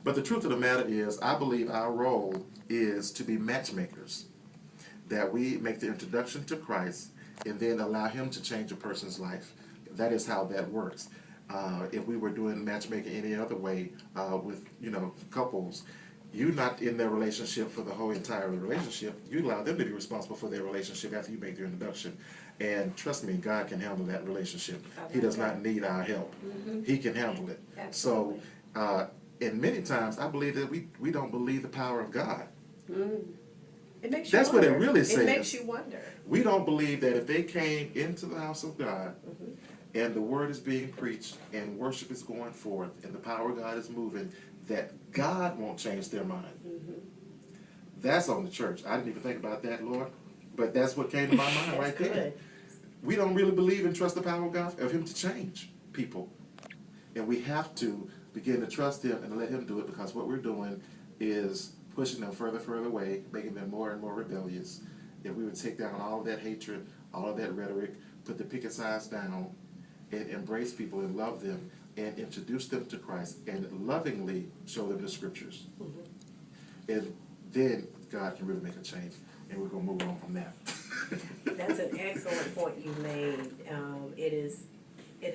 But the truth of the matter is, I believe our role is to be matchmakers. That we make the introduction to Christ and then allow Him to change a person's life. That is how that works. If we were doing matchmaking any other way with couples, you're not in their relationship for the whole entire relationship. You allow them to be responsible for their relationship after you make their introduction. And trust me, God can handle that relationship. He does not need our help. He can handle it. Absolutely. So, and many times I believe that we don't believe the power of God. It makes you That's what wonder. it really says. It makes you wonder. We don't believe that if they came into the house of God and the word is being preached and worship is going forth and the power of God is moving, that God won't change their mind. That's on the church. I didn't even think about that, Lord, but that's what came to my mind right there. Good. We don't really believe and trust the power of God, of Him to change people. And we have to begin to trust Him and let Him do it, because what we're doing is pushing them further away, making them more and more rebellious. If we would take down all of that hatred, all of that rhetoric, put the picket signs down, and embrace people and love them, and introduce them to Christ, and lovingly show them the Scriptures. And then God can really make a change, and we're going to move on from that. That's an excellent point you made. It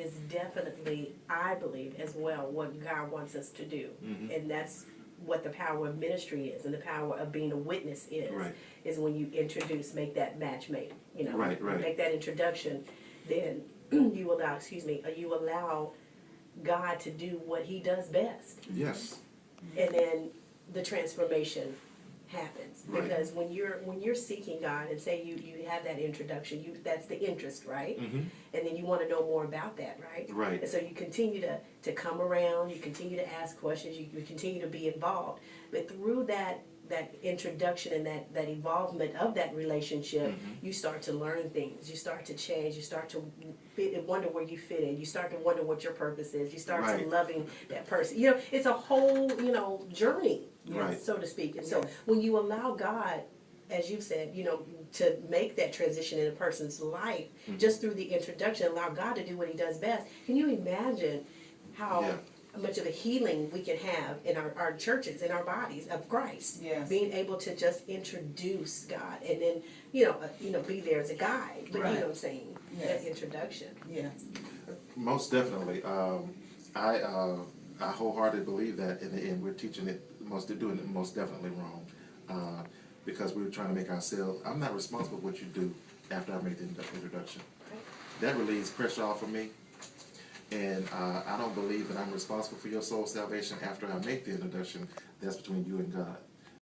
is definitely, I believe, as well, what God wants us to do. And that's what the power of ministry is, and the power of being a witness is. Right. Is when you introduce, make that match made. Right. Make that introduction, then you allow God to do what He does best. Yes. And then the transformation happens. Right. Because when you're seeking God, and say you have that introduction, that's the interest, right? And then you want to know more about that, right? Right. And so you continue to come around, you continue to ask questions, you continue to be involved. But through that introduction and that involvement of that relationship, you start to learn things, you start to change, you start to wonder where you fit in, you start to wonder what your purpose is, you start to loving that person. It's a whole journey, Right. so to speak. And so when you allow God, as you've said, to make that transition in a person's life, just through the introduction, allow God to do what He does best. Can you imagine how much of a healing we can have in our churches, in our bodies of Christ? Yes. Being able to just introduce God, and then be there as a guide. But Right. you know what I'm saying? Yes. That introduction. Yes. Most definitely. I wholeheartedly believe that, and we're teaching it, doing it most definitely wrong, because we're trying to make ourselves. I'm not responsible for what you do after I make the introduction. That relieves pressure off of me, and I don't believe that I'm responsible for your soul salvation after I make the introduction. That's between you and God.